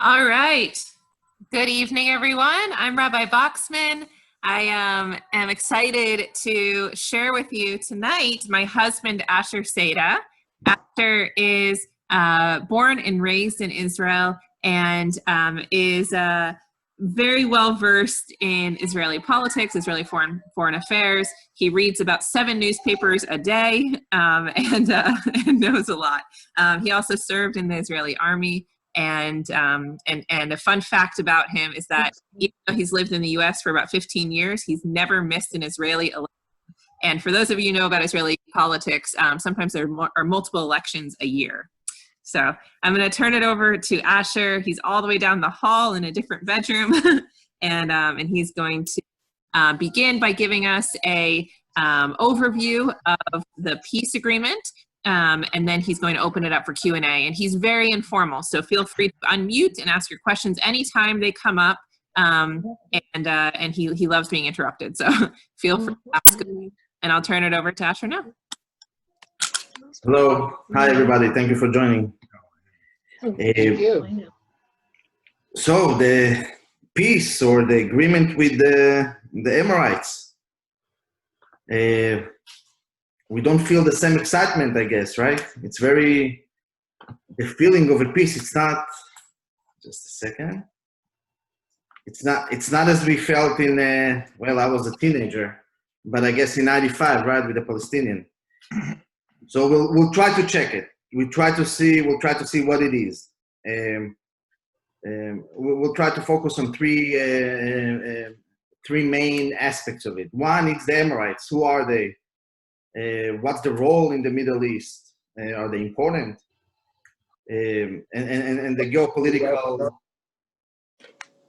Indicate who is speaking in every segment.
Speaker 1: All right. Good evening, everyone. I'm Rabbi Boxman. I am excited to share with you tonight my husband, Asher Seda. Asher is born and raised in Israel and is very well versed in Israeli politics, Israeli foreign affairs. He reads about 7 newspapers a day and knows a lot. He also served in the Israeli army. And a fun fact about him is that even though he's lived in the U.S. for about 15 years, he's never missed an Israeli election. And for those of you who know about Israeli politics, sometimes there are multiple elections a year. So I'm going to turn it over to Asher. He's all the way down the hall in a different bedroom, and he's going to begin by giving us a overview of the peace agreement. And then he's going to open it up for Q&A. And he's very informal, so feel free to unmute and ask your questions anytime they come up. And he loves being interrupted, so feel free to ask. And I'll turn it over to Asher now.
Speaker 2: Hello. Hi, everybody. Thank you for joining.
Speaker 3: Thank you.
Speaker 2: So the peace or the agreement with the Emirates, we don't feel the same excitement, I guess, right? It's the feeling of a peace. It's not, just a second. It's not as we felt in, well, I was a teenager, but I guess in 95, right, with the Palestinian. So we'll try to check it. We'll try to see what it is. We'll try to focus on three main aspects of it. One is the Emirates. Who are they? What's the role in the Middle East? Are they important? And the geopolitical,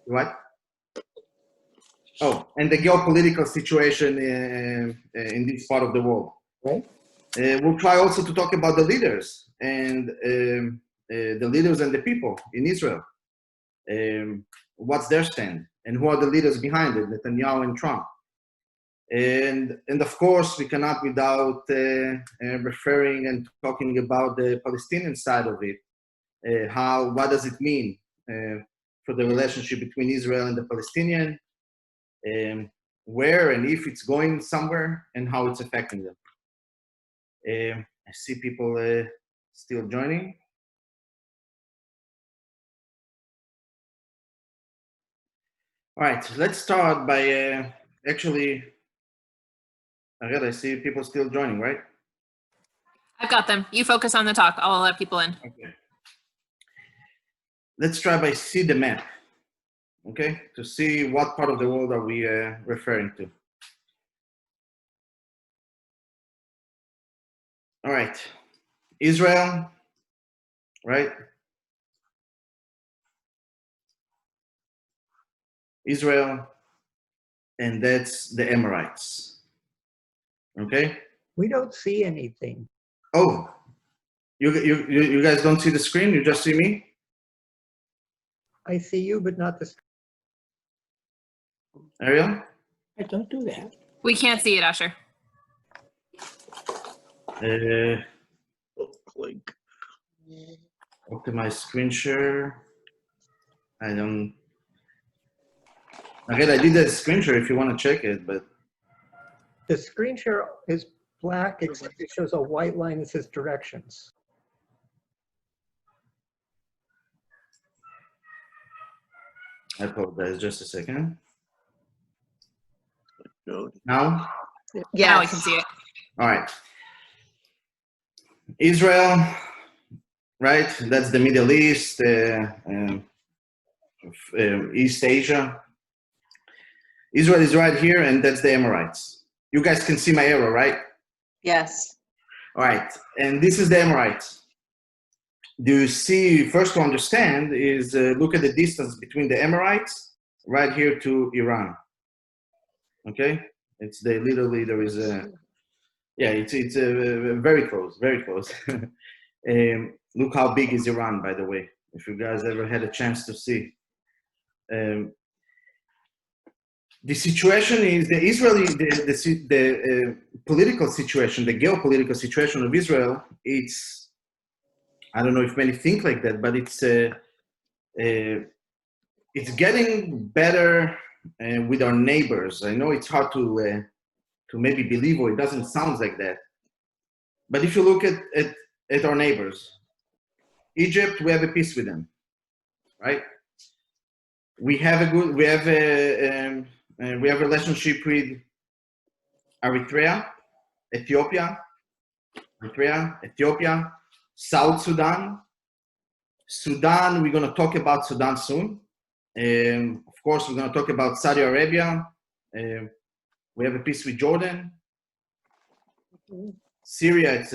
Speaker 2: what? Oh, and the geopolitical situation in this part of the world.
Speaker 3: Right.
Speaker 2: We'll try also to talk about the leaders and the leaders and the people in Israel. What's their stand? And who are the leaders behind it, Netanyahu and Trump? And of course, we cannot without referring and talking about the Palestinian side of it. What does it mean for the relationship between Israel and the Palestinian? Where and if it's going somewhere, and how it's affecting them. I see people still joining. All right, let's start by actually. I see people still joining, right?
Speaker 1: I've got them. You focus on the talk. I'll let people in.
Speaker 2: Okay. Let's try by see the map, okay? To see what part of the world are we referring to. All right, Israel, right? Israel, and that's the Emirates. Okay.
Speaker 3: We don't see anything.
Speaker 2: Oh, you guys don't see the screen? You just see me?
Speaker 3: I see you, but not the screen.
Speaker 2: Ariel?
Speaker 3: I don't do that.
Speaker 1: We can't see it, Asher.
Speaker 2: Click. Optimize screen share. I don't. Again, I did a screen share if you want to check it, but.
Speaker 3: The screen share is black, except it shows a white line that says directions.
Speaker 2: I apologize, just a second. Now?
Speaker 1: Yeah, now we can see it.
Speaker 2: All right. Israel, right? That's the Middle East, East Asia. Israel is right here, and that's the Emirates. You guys can see my arrow, right?
Speaker 4: Yes.
Speaker 2: All right, and this is the Emirates. Do you see, first to understand is look at the distance between the Emirates right here to Iran. Okay, it's literally there is a, yeah, it's very close, very close. Look how big is Iran, by the way, if you guys ever had a chance to see. The situation is the political situation, the geopolitical situation of Israel. It's, I don't know if many think like that, but it's It's getting better with our neighbors. I know it's hard to maybe believe, or it doesn't sound like that. But if you look at our neighbors, Egypt, we have a peace with them, right? We have a relationship with Eritrea, Ethiopia, South Sudan. Sudan, we're going to talk about Sudan soon. Of course, we're going to talk about Saudi Arabia. We have a peace with Jordan. Syria, it's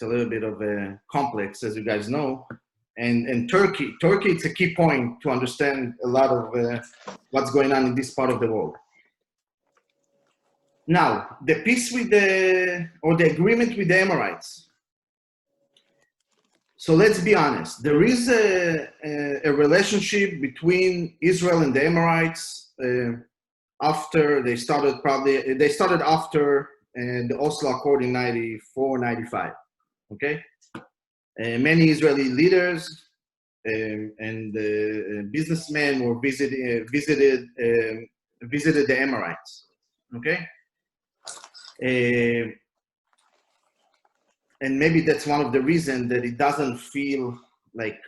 Speaker 2: a little bit of a complex, as you guys know. And Turkey, it's a key point to understand a lot of what's going on in this part of the world. Now, the peace with the agreement with the Emirates. So let's be honest. There is a relationship between Israel and the Emirates after they started after the Oslo Accord in 94, 95. Okay, many Israeli leaders and businessmen were visited the Emirates. Okay. And maybe that's one of the reasons that it doesn't feel like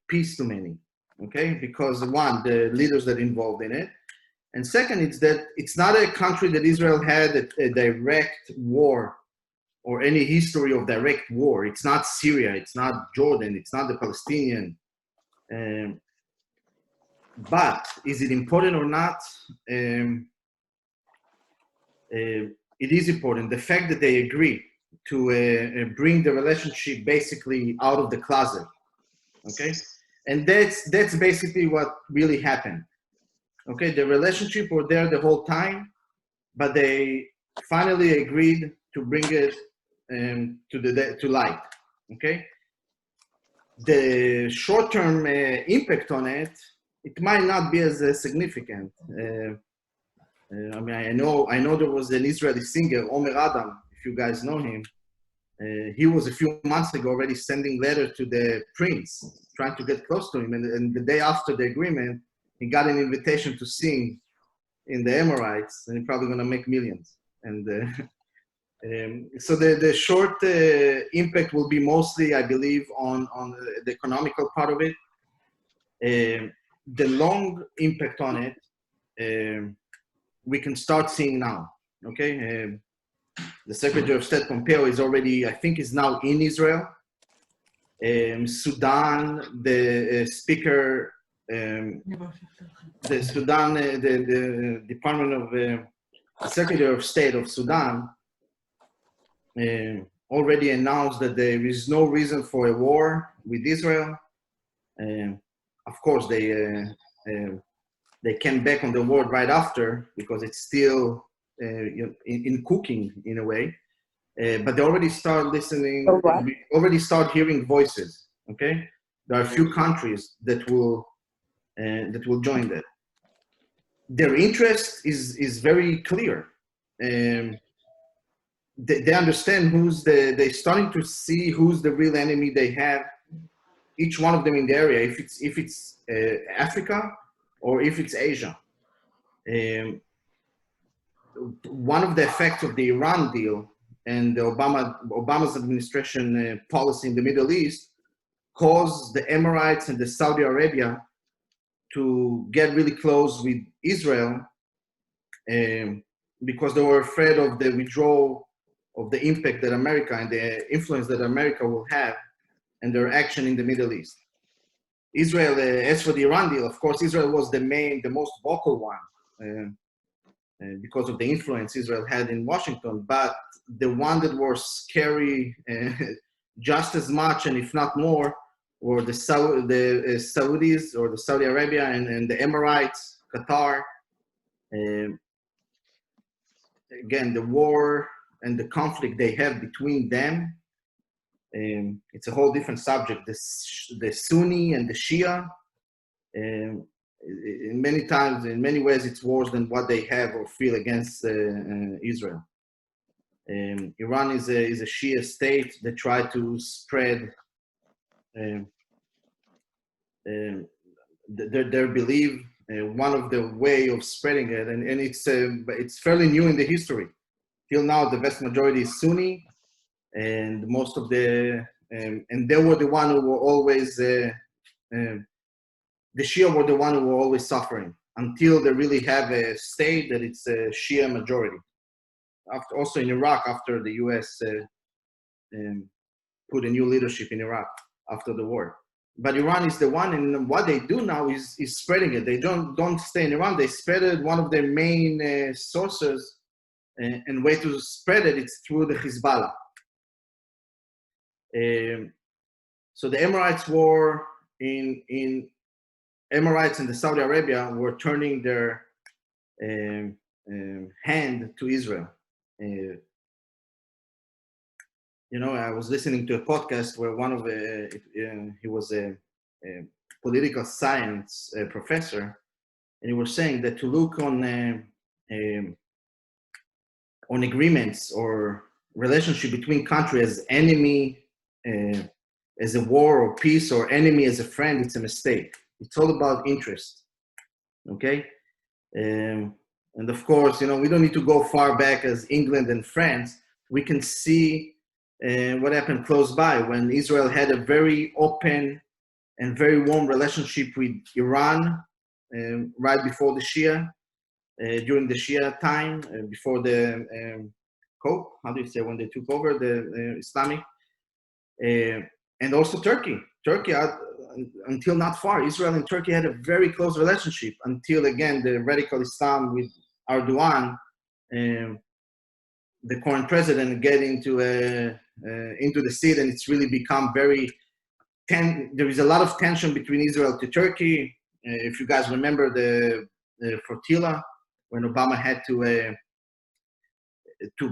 Speaker 2: peace to many, okay? Because one, the leaders that are involved in it. And second, it's that it's not a country that Israel had a direct war or any history of direct war. It's not Syria, it's not Jordan, it's not the Palestinian. But is it important or not? It is important. The fact that they agree to bring the relationship basically out of the closet, okay? And that's basically what really happened, okay? The relationship were there the whole time, but they finally agreed to bring it to light, okay? The short-term impact on it, it might not be as significant. I mean, I know there was an Israeli singer, Omer Adam, if you guys know him. He was a few months ago already sending letters to the prince, trying to get close to him. And the day after the agreement, he got an invitation to sing in the Emirates, and he's probably going to make millions. And so the short impact will be mostly, I believe, on the economical part of it. The long impact on it, we can start seeing now, okay? The Secretary of State Pompeo is already, I think, is now in Israel. Sudan, the speaker, the Sudan, the Department of the Secretary of State of Sudan already announced that there is no reason for a war with Israel. Of course, they came back on the word right after because it's still in cooking in a way, but they already start listening, already start hearing voices. Okay, there are a few countries that will join that. Their interest is very clear. They understand they're starting to see who's the real enemy they have. Each one of them in the area, if it's Africa or if it's Asia. One of the effects of the Iran deal and the Obama's administration policy in the Middle East caused the Emirates and the Saudi Arabia to get really close with Israel because they were afraid of the withdrawal of the impact that America and the influence that America will have and their action in the Middle East. Israel, as for the Iran deal, of course, Israel was the most vocal one because of the influence Israel had in Washington, but the one that was scary just as much, and if not more, were the Saudis or the Saudi Arabia and the Emirates, Qatar. Again, the war and the conflict they have between them, it's a whole different subject. The Sunni and the Shia, in many ways, it's worse than what they have or feel against Israel. Iran is a Shia state that try to spread their belief, one of the way of spreading it, and it's fairly new in the history. Till now, the vast majority is Sunni, and most of and they were the one who were always, the Shia were the one who were always suffering until they really have a state that it's a Shia majority. Also in Iraq, after the US put a new leadership in Iraq after the war. But Iran is the one, and what they do now is spreading it. They don't stay in Iran. They spread it. One of their main sources and way to spread it, it's through the Hezbollah. So the Emirates were in Emirates and the Saudi Arabia were turning their hand to Israel. You know, I was listening to a podcast where one of he was a political science professor, and he was saying that to look on agreements or relationship between countries as enemy as a war or peace, or enemy as a friend, it's a mistake. It's all about interest. Okay, and of course, you know, we don't need to go far back as England and France. We can see what happened close by when Israel had a very open and very warm relationship with Iran right before the Shia, during the Shia time, before the Cope, how do you say, when they took over the Islamic, and also Turkey. Turkey, until not far, Israel and Turkey had a very close relationship until, again, the radical Islam with Erdogan, the current president, get into the seat, and it's really become very there is a lot of tension between Israel to Turkey. If you guys remember the flotilla, when Obama had to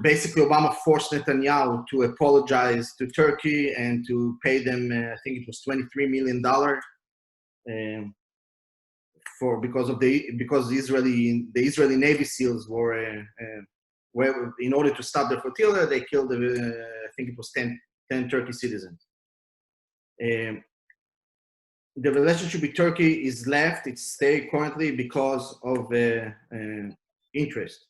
Speaker 2: basically, Obama forced Netanyahu to apologize to Turkey and to pay them, I think it was $23 million because the Israeli Navy SEALs were in order to stop the flotilla, they killed I think it was 10 Turkish citizens. The relationship with Turkey is left, it's stayed currently because of interest.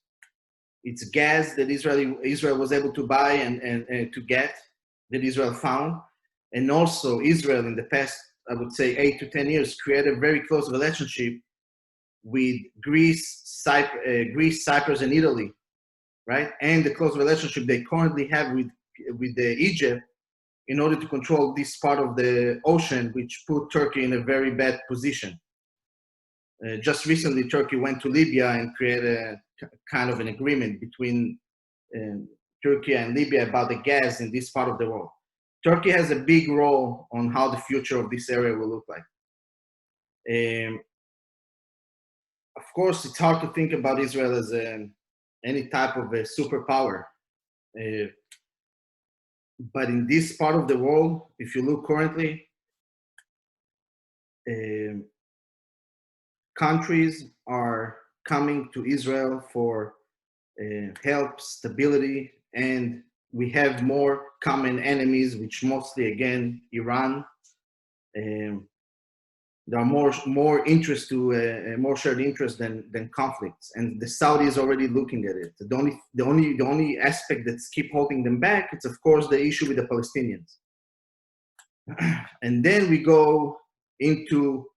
Speaker 2: It's gas that Israel was able to buy and to get, that Israel found. And also Israel in the past, I would say 8 to 10 years, created a very close relationship with Greece, Cyprus, and Italy, right? And the close relationship they currently have with Egypt, in order to control this part of the ocean, which put Turkey in a very bad position. Just recently, Turkey went to Libya and created a kind of an agreement between Turkey and Libya about the gas in this part of the world. Turkey has a big role on how the future of this area will look like. Of course, it's hard to think about Israel as any type of a superpower. But in this part of the world, if you look currently, countries are coming to Israel for help, stability, and we have more common enemies, which mostly, again, Iran. There are more interest to more shared interest than conflicts, and the Saudis already looking at it. The only aspect that's keep holding them back, it's of course the issue with the Palestinians. And then we go into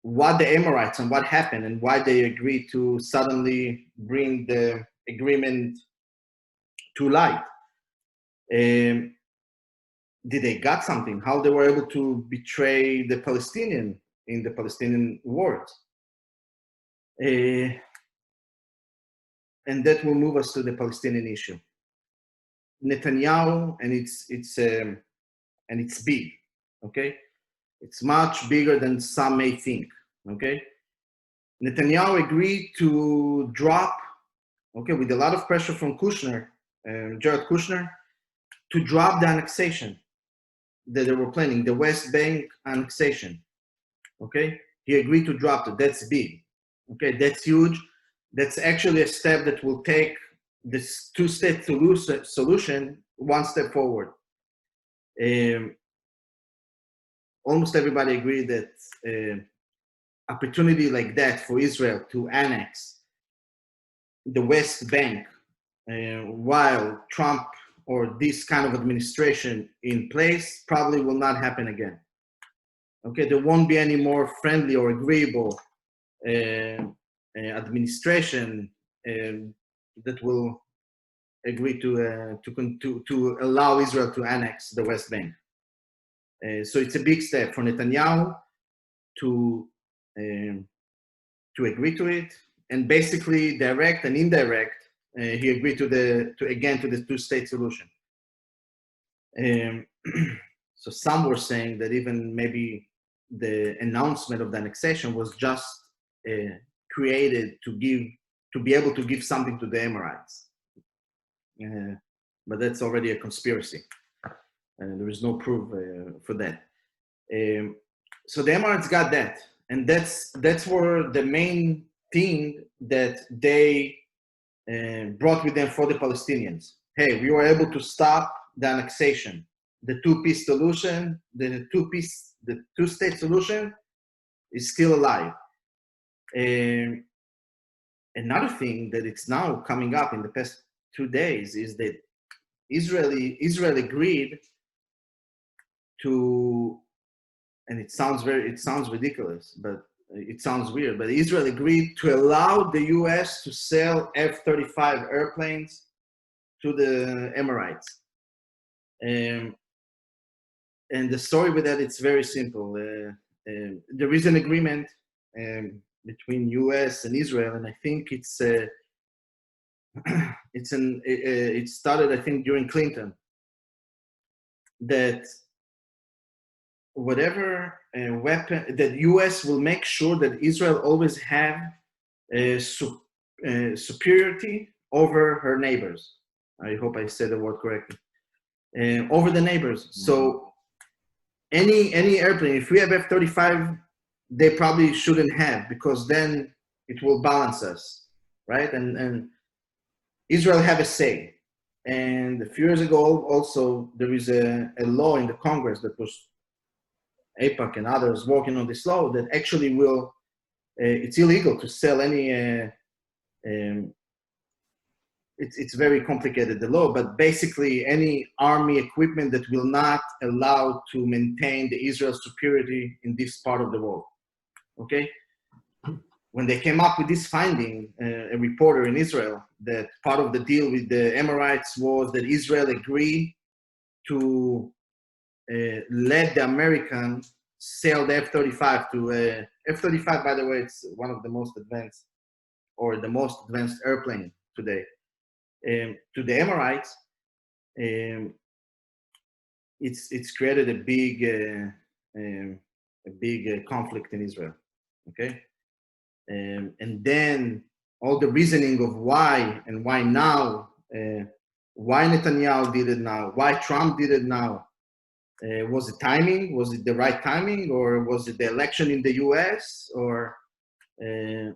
Speaker 2: what the Emirates and what happened and why they agreed to suddenly bring the agreement to light. Did they got something? How they were able to betray the Palestinian in the Palestinian wars? And that will move us to the Palestinian issue. Netanyahu, and it's big, okay? It's much bigger than some may think, okay? Netanyahu agreed to drop, okay, with a lot of pressure from Kushner, Jared Kushner, to drop the annexation that they were planning, the West Bank annexation, okay? He agreed to drop it. That's big, okay? That's huge. That's actually a step that will take this two-step solution one step forward. Almost everybody agreed that opportunity like that for Israel to annex the West Bank while Trump or this kind of administration in place probably will not happen again. Okay, there won't be any more friendly or agreeable administration that will agree to allow Israel to annex the West Bank. So it's a big step for Netanyahu to agree to it, and basically direct and indirect, he agreed to the two-state solution. So some were saying that even maybe the announcement of the annexation was just created to be able to give something to the Emirates. But that's already a conspiracy, and there is no proof for that. So the Emirates got that, and that's where the main thing that they brought with them for the Palestinians. Hey, we were able to stop the annexation, the two-piece solution, the two-state solution is still alive. Another thing that it's now coming up in the past 2 days is that Israel agreed to, and it sounds ridiculous, but it sounds weird, but Israel agreed to allow the US to sell F-35 airplanes to the Emirates. And the story with that, it's very simple. There is an agreement between US and Israel, and I think it started, I think, during Clinton, that whatever weapon, that US will make sure that Israel always have superiority over her neighbors. I hope I said the word correctly. Over the neighbors. Mm-hmm. So any airplane, if we have F-35, they probably shouldn't have, because then it will balance us, right? And Israel have a say. And a few years ago, also, there is a law in the Congress that was AIPAC and others working on this law that actually will, it's illegal to sell any, it's very complicated, the law, but basically any army equipment that will not allow to maintain the Israel superiority in this part of the world, okay? When they came up with this finding, a reporter in Israel, that part of the deal with the Emirates was that Israel agreed to let the Americans sell the F-35 to, F-35, by the way, it's one of the most advanced, or the most advanced airplane today, to the Emirates. It's created a big conflict in Israel, okay? And then all the reasoning of why and why now, why Netanyahu did it now, why Trump did it now. Was it timing? Was it the right timing? Or was it the election in the US? Or the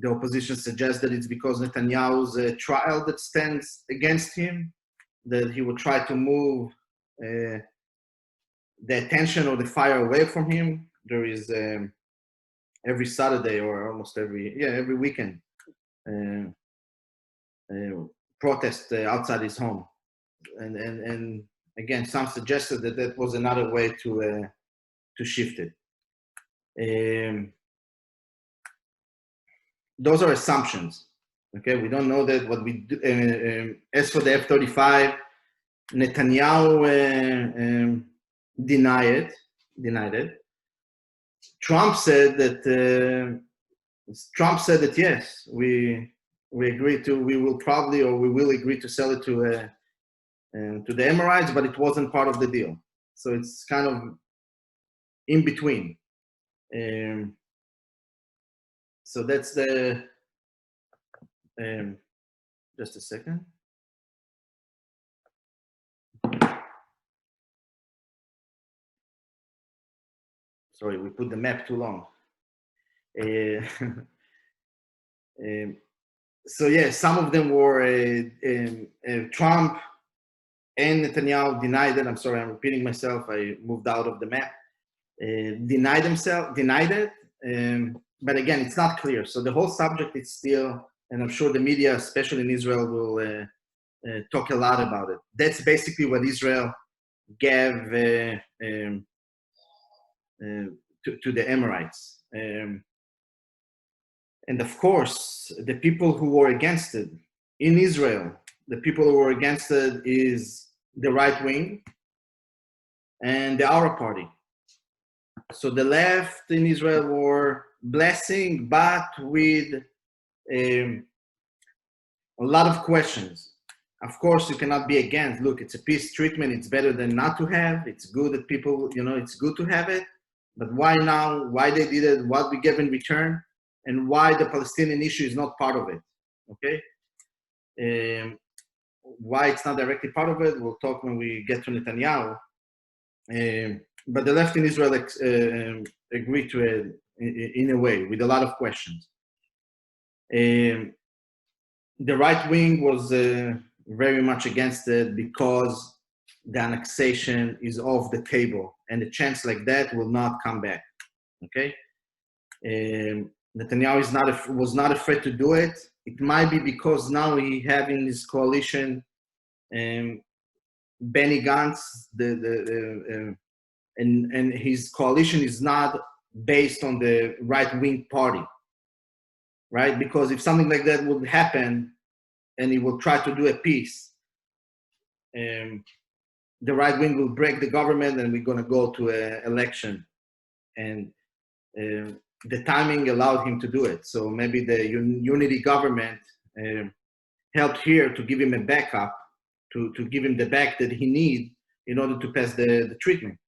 Speaker 2: opposition suggests that it's because Netanyahu's trial that stands against him, that he will try to move the attention or the fire away from him. There is every Saturday, or almost every weekend, protest outside his home, and again, some suggested that that was another way to shift it. Those are assumptions. Okay, we don't know that. What we do, as for the F-35, Netanyahu denied it. Trump said that yes, we agree to, we will agree to sell it to the Emirates, but it wasn't part of the deal. So it's kind of in between. So that's the, just a second. Sorry, we put the map too long. So yeah, some of them were Trump and Netanyahu denied it. I'm sorry, I'm repeating myself. I moved out of the map. denied it. But again, it's not clear. So the whole subject is still, and I'm sure the media, especially in Israel, will talk a lot about it. That's basically what Israel gave to the Emirates. And of course, the people who were against it in Israel, the people who were against it is the right wing and the Arab Party. So the left in Israel were blessing, but with a lot of questions. Of course, you cannot be against. Look, it's a peace treatment. It's better than not to have. It's good that people, it's good to have it. But why now? Why they did it? What we give in return? And why the Palestinian issue is not part of it? Okay. Why it's not directly part of it, we'll talk when we get to Netanyahu. But the left in Israel agreed to it in a way, with a lot of questions. The right wing was very much against it because the annexation is off the table, and a chance like that will not come back. Okay. Netanyahu was not afraid to do it. It might be because now he having his coalition, Benny Gantz, and his coalition is not based on the right-wing party, right? Because if something like that would happen, and he will try to do a peace, the right wing will break the government, and we're going to go to an election, and the timing allowed him to do it. So maybe the unity government helped here to give him a backup, to give him the back that he needs in order to pass the treatment.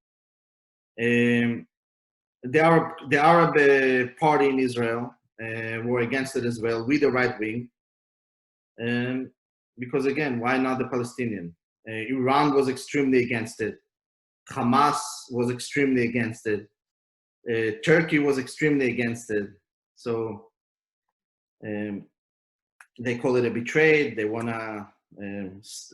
Speaker 2: The Arab party in Israel were against it as well, with the right wing. Because again, why not the Palestinian? Iran was extremely against it. Hamas was extremely against it. Turkey was extremely against it. So they call it a betrayed. They want to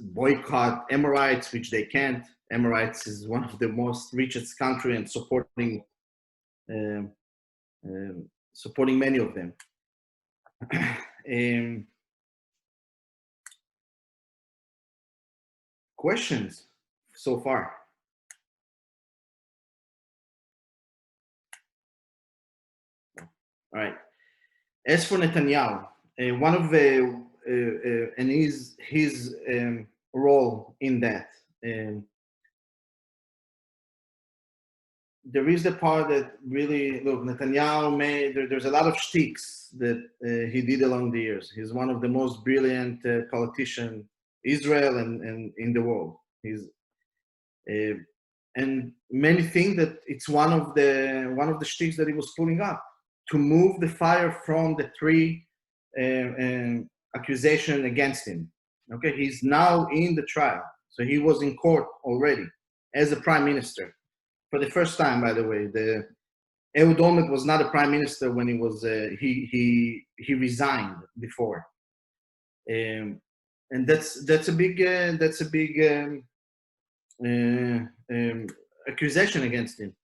Speaker 2: boycott Emirates, which they can't. Emirates is one of the most richest country and supporting many of them. Questions so far? All right. As for Netanyahu, one of the and his role in that, there is the part that really, look, Netanyahu made. There's a lot of shtiks that he did along the years. He's one of the most brilliant politicians, Israel and in the world. He's and many think that it's one of the shtiks that he was pulling up to move the fire from the three accusation against him. Okay, he's now in the trial, so he was in court already as a prime minister for the first time. By the way, the Ehud Olmert was not a prime minister when he was he resigned before, and that's a big accusation against him.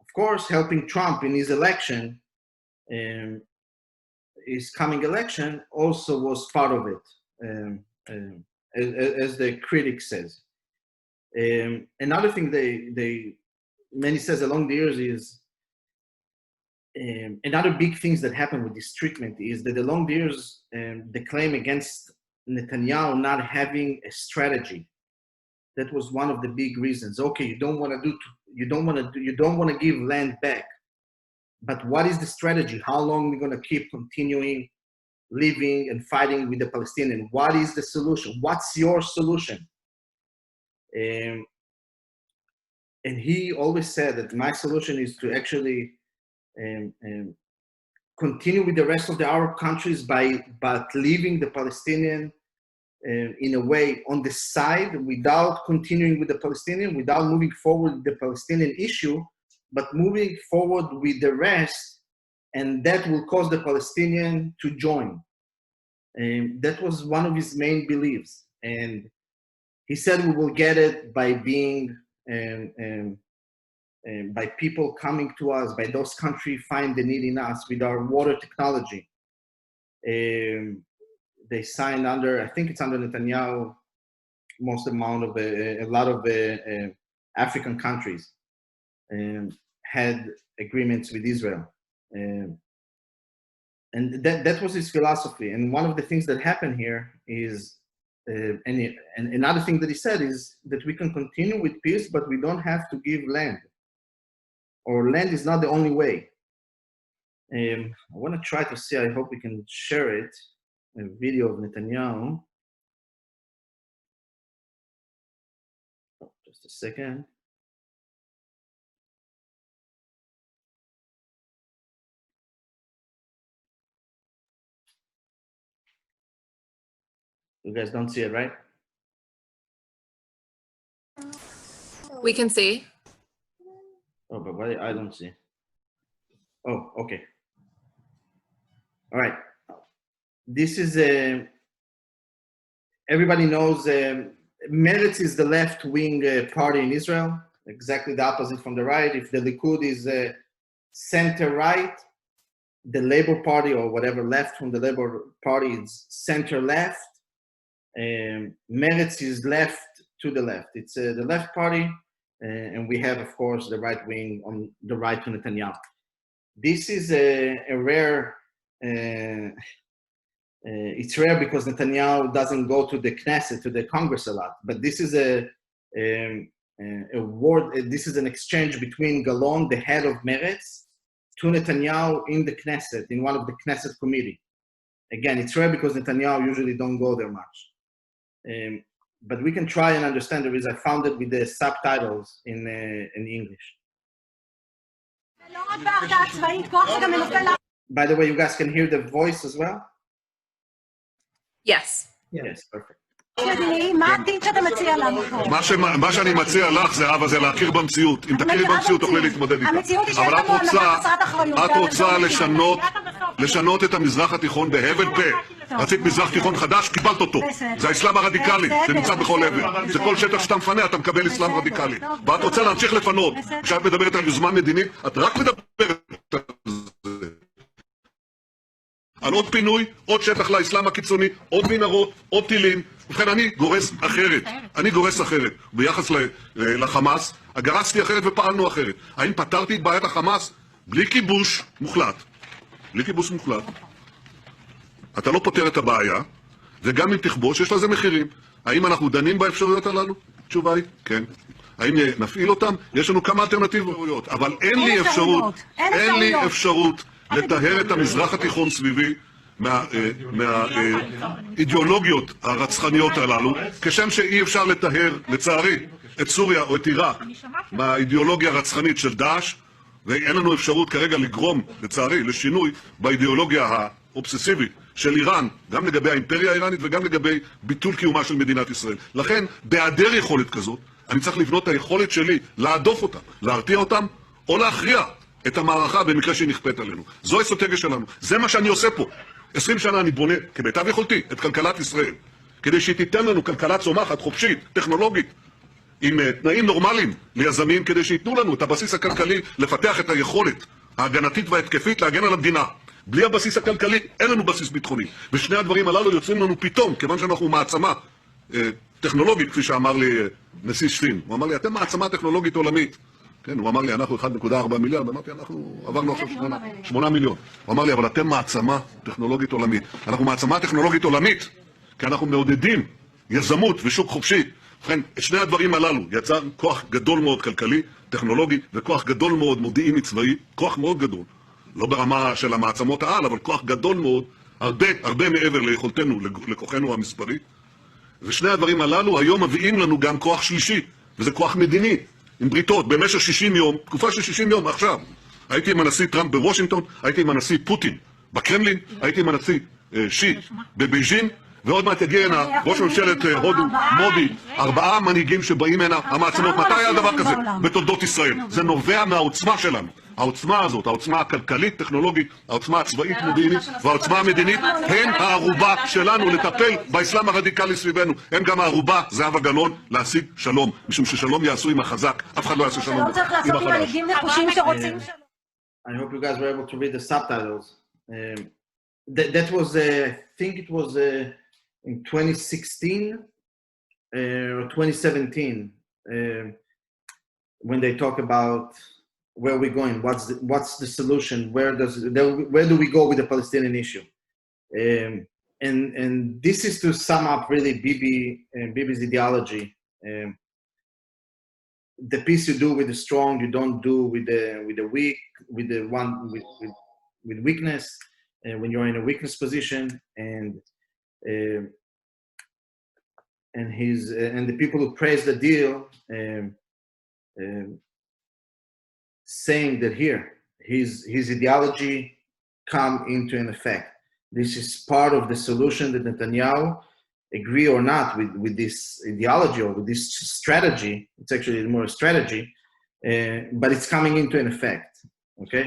Speaker 2: Of course, helping Trump in his election. His coming election also was part of it, as the critic says. Another thing many says along the years is another big things that happened with this treatment is that along the years the claim against Netanyahu not having a strategy. That was one of the big reasons. Okay, you don't want to give land back. But what is the strategy? How long are we going to keep continuing living and fighting with the Palestinians? What is the solution? What's your solution? And he always said that my solution is to actually continue with the rest of the Arab countries but leaving the Palestinian in a way on the side, without continuing with the Palestinian, without moving forward with the Palestinian issue, but moving forward with the rest, and that will cause the Palestinian to join. That was one of his main beliefs. And he said we will get it by being by people coming to us, by those countries find the need in us with our water technology. They signed under, I think it's under Netanyahu, most amount of a lot of African countries had agreements with Israel. And that was his philosophy. And one of the things that happened here is, and another thing that he said is that we can continue with peace, but we don't have to give land. Or land is not the only way. I want to try to see, I hope we can share it, a video of Netanyahu. Oh, just a second. You guys don't see it, right?
Speaker 1: We can see.
Speaker 2: Oh, but why I don't see? Oh, okay. All right. This is everybody knows Meretz is the left-wing party in Israel, exactly the opposite from the right. If the Likud is center-right, the Labour Party or whatever left from the Labour Party is center-left. Meretz is left to the left. It's the left party, and we have, of course, the right wing on the right to Netanyahu. This is a rare, it's rare because Netanyahu doesn't go to the Knesset, to the Congress a lot, but this is a word, this is an exchange between Galon, the head of Meretz, to Netanyahu in the Knesset, in one of the Knesset committee. Again, it's rare because Netanyahu usually don't go there much. But we can try and understand the reason. I found it with the subtitles in English. By the way, you guys can hear the voice as well?
Speaker 1: Yes.
Speaker 2: Yes, perfect.
Speaker 4: מה שאני מציע לך זה להכיר במציאות. אם תכירי במציאות תוכלי להתמודד איתה. אבל את רוצה לשנות את המזרח התיכון בהבל פה. רצית מזרח תיכון חדש, קיבלת אותו. זה האסלאם הרדיקלי, שנמצא בכל עבר. זה כל שטח שאתה מפנה, אתה מקבל אסלאם רדיקלי. ואת רוצה להמשיך לפנות. כשאת מדברת על יוזמה מדינית, את רק מדברת על זה. על עוד פינוי, עוד שטח לאסלאם הקיצוני, עוד מנהרות, עוד טילים. ובכן, אני גורס אחרת. אני גורס אחרת. ביחס לחמאס, גרסתי אחרת ופעלנו אחרת. האם פתרתי את בעיית החמאס? בלי כיבוש מוחלט. בלי כיבוש מוחלט. אתה לא פותר את הבעיה, וגם אם תכבוש, יש לזה מחירים. האם אנחנו דנים באפשרויות הללו? תשובה היא, כן. האם נפעיל אותם? יש לנו כמה אלטרנטיבות, אבל אין לי אפשרות לטהר את המזרח התיכון סביבי מהאידיאולוגיות הרצחניות הללו, כשם שאי אפשר לטהר, לצערי, את סוריה או את עיראק מהאידיאולוגיה הרצחנית של דאעש, ואין לנו אפשרות כרגע לגרום, לצערי, לשינוי באידיאולוגיה האובססיבית של איראן, גם לגבי האימפריה האיראנית וגם לגבי ביטול קיומה של מדינת ישראל. לכן, בהיעדר יכולת כזאת, אני צריך לבנות את היכולת שלי להדוף אותם, להרתיע אותם או להכריע את המערכה במקרה שהיא נכפית עלינו. זו האסטרטגיה שלנו. זה מה שאני עושה פה. 20 שנה אני בונה, כמיטב יכולתי, את כלכלת ישראל, כדי שהיא תיתן לנו כלכלה צומחת, חופשית, טכנולוגית, עם תנאים נורמליים ליזמים, כדי שייתנו לנו את הבסיס הכלכלי לפתח את היכולת ההגנתית וההתקפית להגן על המדינה. בלי הבסיס הכלכלי אין לנו בסיס ביטחוני. ושני הדברים הללו יוצאים לנו פתאום, כיוון שאנחנו מעצמה טכנולוגית, כפי שאמר לי נשיא סין. הוא אמר לי, אתם מעצמה טכנולוגית עולמית. כן, הוא אמר לי, אנחנו 1.4 מיליארד, אמרתי, אנחנו עברנו עכשיו 8 מיליון. הוא אמר לי, אבל אתם מעצמה טכנולוגית עולמית. אנחנו מעצמה טכנולוגית עולמית, כי אנחנו מעודדים יזמות ושוק חופשי. ובכן, את שני הדברים הללו יצר כוח גדול מאוד כלכלי, טכנולוגי, וכוח גדול מאוד מודיעיני צבאי, כוח מאוד גדול. לא ברמה של המעצמות העל, אבל כוח גדול מאוד, הרבה מעבר ליכולתנו, לכוחנו המספרי. ושני הדברים הללו היום מביאים לנו גם כוח שלישי, וזה כוח מדיני, עם בריתות, במשך 60 יום, תקופה של 60 יום עכשיו. הייתי עם הנשיא טראמפ בוושינגטון, הייתי עם הנשיא פוטין בקרמלין, הייתי עם הנשיא שי בבייג'ין, ועוד מעט יגיע הנה ראש ממשלת הודו, מודי, 4 מנהיגים שבאים הנה, המעצמות. מתי היה דבר כזה בתולדות ישראל? זה נובע מהעוצמה שלנו. העוצמה הזאת, העוצמה הכלכלית, טכנולוגית, העוצמה הצבאית, מודיעינית, והעוצמה המדינית, הן הערובה שלנו לטפל באסלאם הרדיקלי סביבנו. הם גם הערובה, זהבה גלאון, להשיג שלום. משום ששלום יעשו עם החזק, אף אחד לא יעשה שלום עם החלש.
Speaker 2: I hope you guys were able to read the subtitles. That was, I think it was in 2016 or 2017 when they talk about where we're going, what's the solution, where do we go with the Palestinian issue, and this is to sum up really Bibi's ideology. The peace you do with the strong, you don't do with the weak, with the one with weakness. When you're in a weakness position, and the people who praise the deal, saying that here his ideology come into an effect. This is part of the solution that Netanyahu, agree or not with this ideology or with this strategy. It's actually more a strategy, but it's coming into an effect. Okay.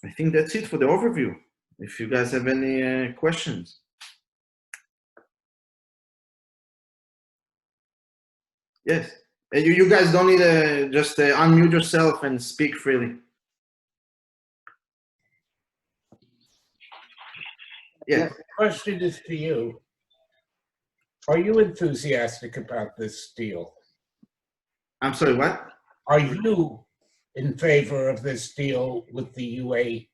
Speaker 2: I think that's it for the overview. If you guys have any questions. Yes. You guys don't need to just unmute yourself and speak freely. Yes.
Speaker 5: The question is to you. Are you enthusiastic about this deal?
Speaker 2: I'm sorry, what?
Speaker 5: Are you in favor of this deal with the UAE?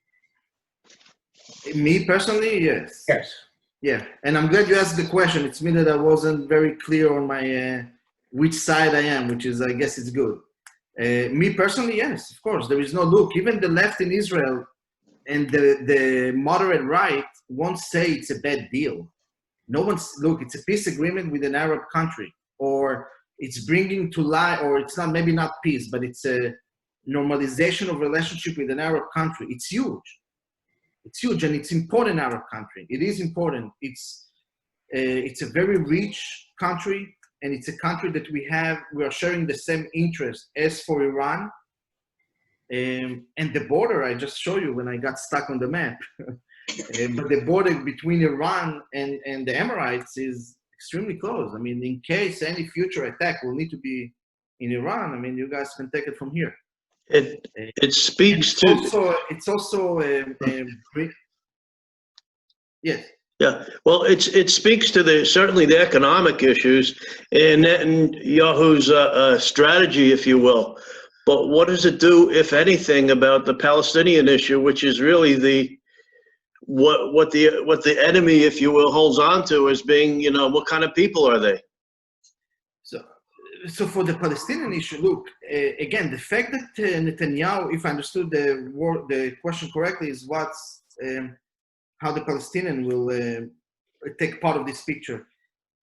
Speaker 2: Me personally, yes.
Speaker 5: Yes.
Speaker 2: Yeah, and I'm glad you asked the question. It's me that I wasn't very clear on my which side I am, which is, I guess it's good. Me personally, yes, of course. There is no look. Even the left in Israel and the moderate right won't say it's a bad deal. No one's, look, it's a peace agreement with an Arab country, or it's bringing to light, or it's not, maybe not peace, but it's a normalization of relationship with an Arab country. It's huge. It's huge, and it's important Arab country. It is important. It's a very rich country, and it's a country that we are sharing the same interest as for Iran. And the border, I just showed you when I got stuck on the map. But the border between Iran and the Emirates is extremely close. I mean, in case any future attack will need to be in Iran, I mean, you guys can take it from here.
Speaker 6: It speaks to.
Speaker 2: It's also yes.
Speaker 6: Yeah, well, it speaks to certainly the economic issues and Netanyahu's strategy, if you will. But what does it do, if anything, about the Palestinian issue, which is really what the enemy, if you will, holds on to as being, what kind of people are they?
Speaker 2: So for the Palestinian issue, look, again, the fact that Netanyahu, if I understood the question correctly, is how the Palestinian will take part of this picture.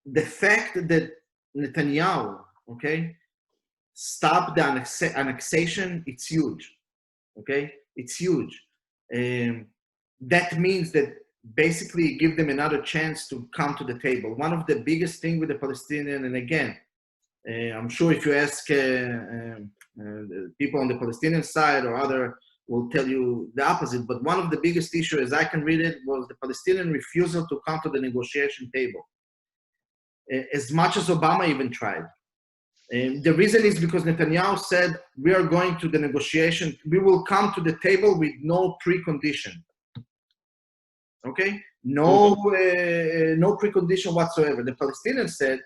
Speaker 2: The fact that Netanyahu, okay, stopped the annexation, it's huge, okay? It's huge. That means that basically give them another chance to come to the table. One of the biggest thing with the Palestinian, and again, I'm sure if you ask people on the Palestinian side or other will tell you the opposite, but one of the biggest issues, as I can read it, was the Palestinian refusal to come to the negotiation table. As much as Obama even tried. The reason is because Netanyahu said, we are going to the negotiation, we will come to the table with no precondition. Okay? No precondition whatsoever. The Palestinians said,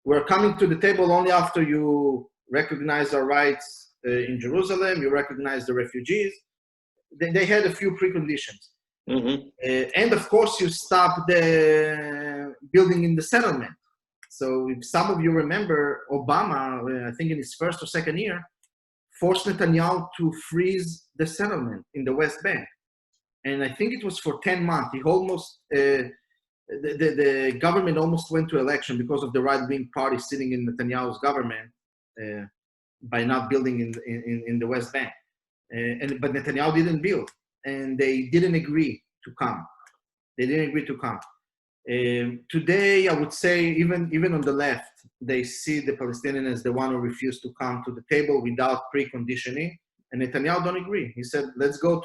Speaker 2: we're coming to the table only after you recognize our rights in Jerusalem, you recognize the refugees. They had a few preconditions.
Speaker 6: Mm-hmm.
Speaker 2: And of course, you stop the building in the settlement. So if some of you remember, Obama, I think in his first or second year, forced Netanyahu to freeze the settlement in the West Bank. And I think it was for 10 months. He almost, the government almost went to election because of the right-wing party sitting in Netanyahu's government by not building in the West Bank. But Netanyahu didn't build, and they didn't agree to come. They didn't agree to come. Today, I would say, even on the left, they see the Palestinians as the one who refused to come to the table without preconditioning. And Netanyahu don't agree. He said, let's go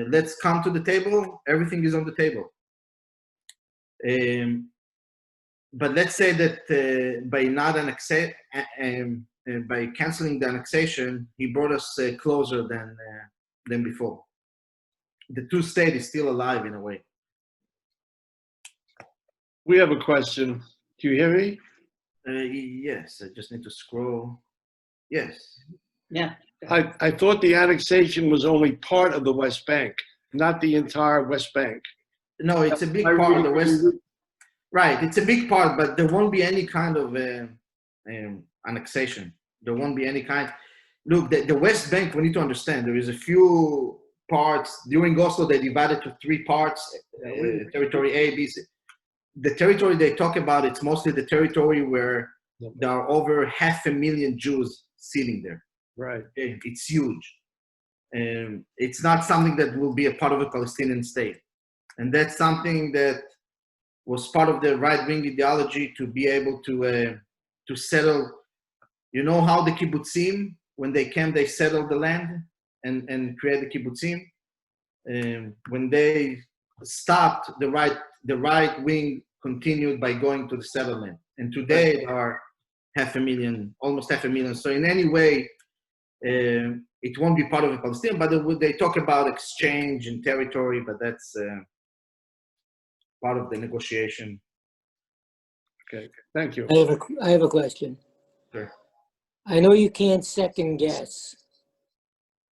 Speaker 2: let's come to the table. Everything is on the table. But let's say that by canceling the annexation, he brought us closer than before. The two-state is still alive in a way.
Speaker 7: We have a question. Do you hear me?
Speaker 2: Yes, I just need to scroll. Yes.
Speaker 8: Yeah.
Speaker 7: I thought the annexation was only part of the West Bank, not the entire West Bank.
Speaker 2: No, it's a big part of the West. Right, it's a big part, but there won't be any kind of annexation. There won't be any kind. Look, the West Bank, we need to understand, there is a few parts. During Oslo, they divided to 3 parts, territory A, B, C. The territory they talk about, it's mostly the territory where there are over 500,000 Jews sitting there.
Speaker 7: Right.
Speaker 2: It's huge. It's not something that will be a part of a Palestinian state. And that's something that was part of the right-wing ideology to be able to settle. You know how the kibbutzim, when they came, they settled the land and created the kibbutzim. When they stopped, the right wing continued by going to the settlement. And today there are almost 500,000. So in any way, it won't be part of a Palestinian, but they talk about exchange and territory, but that's part of the negotiation.
Speaker 7: Okay, thank you.
Speaker 8: I have a question.
Speaker 2: Sure.
Speaker 8: I know you can't second guess,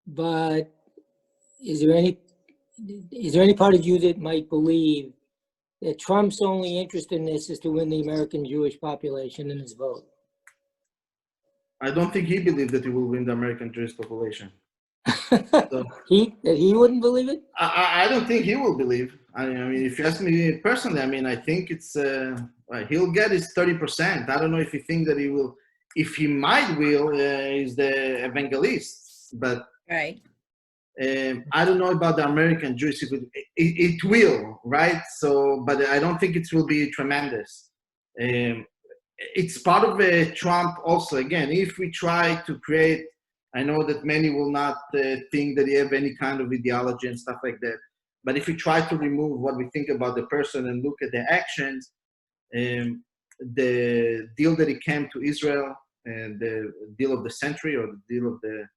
Speaker 8: but is there any part of you that might believe that Trump's only interest in this is to win the American Jewish population in his vote?
Speaker 2: I don't think he believes that he will win the American Jewish population.
Speaker 8: He wouldn't believe it?
Speaker 2: I don't think he will believe. I mean, if you ask me personally, I mean, I think it's he'll get his 30%. I don't know if he thinks that he will. If he might will, is the evangelist, but
Speaker 9: Right.
Speaker 2: I don't know about the American Jewish people. It will, right? So, but I don't think it will be tremendous. It's part of Trump also. Again, if we try to create, I know that many will not think that he have any kind of ideology and stuff like that. But if we try to remove what we think about the person and look at the actions, the deal that he came to Israel, the deal of the century, or the deal of the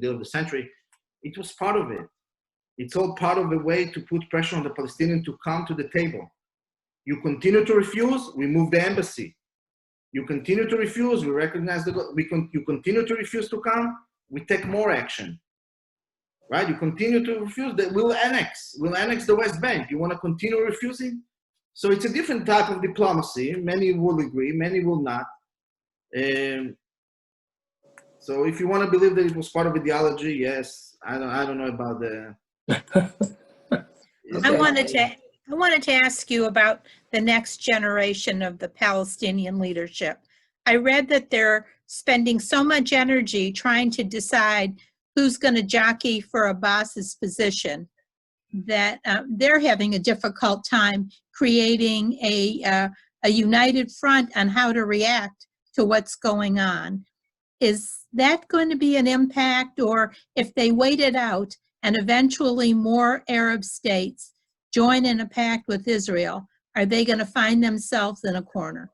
Speaker 2: deal of the century, it was part of it. It's all part of a way to put pressure on the Palestinians to come to the table. You continue to refuse, we move the embassy. You continue to refuse, we recognize you continue to refuse to come, we take more action. Right? You continue to refuse, we'll annex the West Bank. You want to continue refusing? So it's a different type of diplomacy. Many will agree, many will not. So if you want to believe that it was part of ideology, yes. I don't know about the.
Speaker 9: I wanted to ask you about the next generation of the Palestinian leadership. I read that they're spending so much energy trying to decide who's going to jockey for Abbas's position that they're having a difficult time creating a united front on how to react to what's going on. Is that going to be an impact, or if they wait it out and eventually more Arab states join in a pact with Israel, are they going to find themselves in a corner?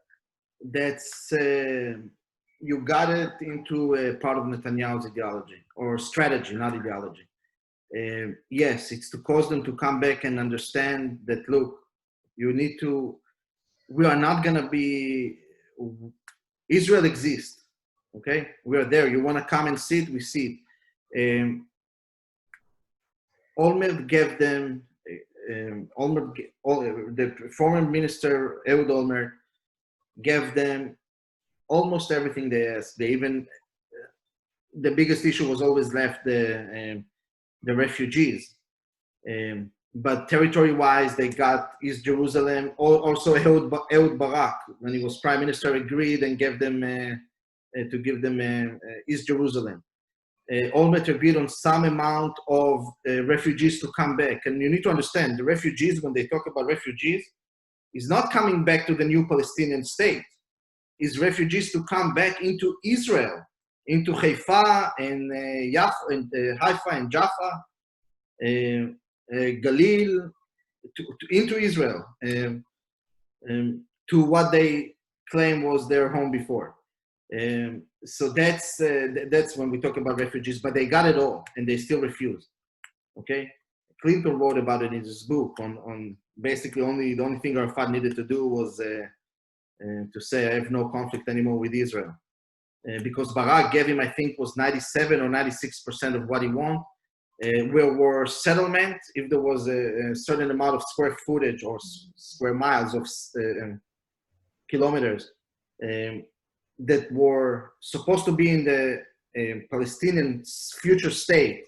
Speaker 2: That's, you got it into a part of Netanyahu's ideology, or strategy, not ideology. Yes, it's to cause them to come back and understand that, look, we are not going to be, Israel exists. Okay, we are there. You want to come and sit? We sit. Olmert gave them. The former minister Ehud Olmert gave them almost everything they asked. They even the biggest issue was always left the refugees. But territory-wise, they got East Jerusalem. Also, Ehud Barak, when he was prime minister, agreed and gave them. To give them East Jerusalem. Olmert agreed on some amount of refugees to come back. And you need to understand, the refugees, when they talk about refugees, is not coming back to the new Palestinian state. Is refugees to come back into Israel, into Haifa and Haifa and Jaffa, Galil, into Israel, to what they claim was their home before. So that's when we talk about refugees, but they got it all and they still refuse. Okay, Clinton wrote about it in his book on basically the only thing Arafat needed to do was to say, I have no conflict anymore with Israel. Because Barak gave him, I think, was 97 or 96% of what he wanted. Where were settlement, if there was a certain amount of square footage or square miles of kilometers that were supposed to be in the Palestinian future state,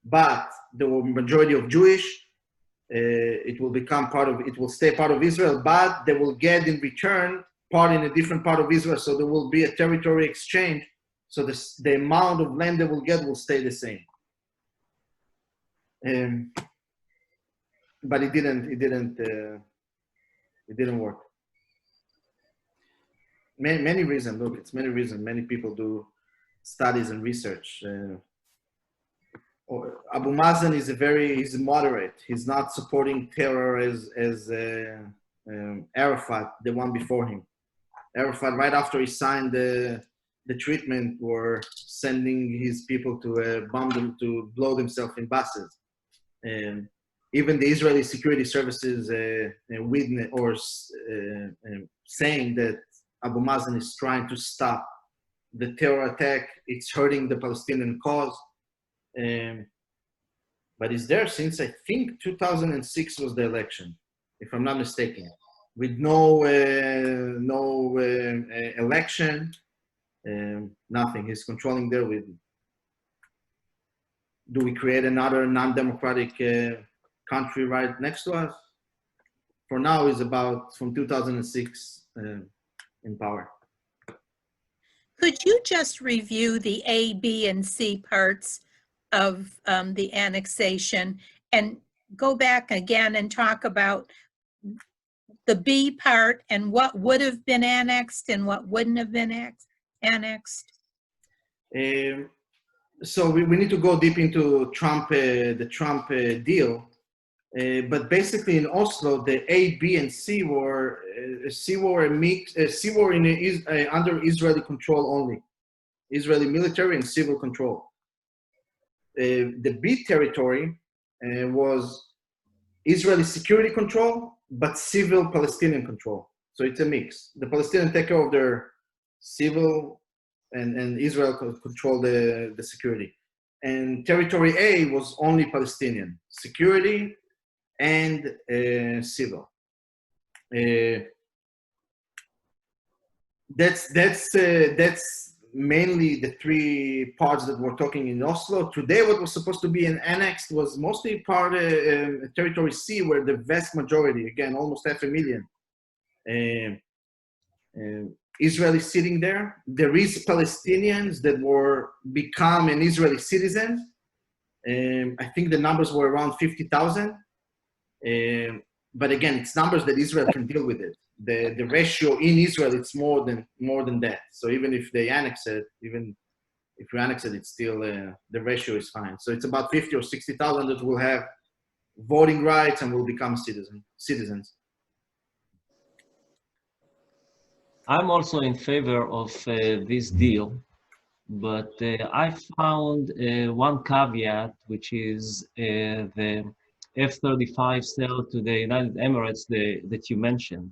Speaker 2: but there were majority of Jewish, it will stay part of Israel, but they will get in return part in a different part of Israel, so there will be a territory exchange, so the amount of land they will get will stay the same. But it didn't work. Many reasons. Look, it's many reasons. Many people do studies and research. Abu Mazen he's moderate. He's not supporting terror as Arafat, the one before him. Arafat, right after he signed the treatment, were sending his people to bomb them, to blow themselves in buses. And even the Israeli security services saying that Abu Mazen is trying to stop the terror attack. It's hurting the Palestinian cause. But it's there since, I think, 2006 was the election, if I'm not mistaken, with no election, nothing. He's controlling there with. Do we create another non-democratic country right next to us? For now, it's about from 2006 in power.
Speaker 9: Could you just review the A, B, and C parts of the annexation and go back again and talk about the B part and what would have been annexed and what wouldn't have been annexed?
Speaker 2: So we need to go deep into the Trump deal. But basically in Oslo, the A, B, and C were a mix. C were under Israeli control only, Israeli military and civil control. The B territory was Israeli security control, but civil Palestinian control. So it's a mix. The Palestinians take care of their civil, and Israel control the security. And territory A was only Palestinian security and civil. That's mainly the three parts that we're talking in Oslo. Today, what was supposed to be an annexed was mostly part of territory C, where the vast majority, again, almost 500,000 Israelis sitting there. There is Palestinians that were become an Israeli citizen. I think the numbers were around 50,000. But again, it's numbers that Israel can deal with it. The ratio in Israel, it's more than that. So even if they annex it, even if you annex it, it's still the ratio is fine. So it's about 50 or 60,000 that will have voting rights and will become citizens.
Speaker 10: I'm also in favor of this deal, but I found one caveat, which is the F-35 sale to the United Emirates that you mentioned.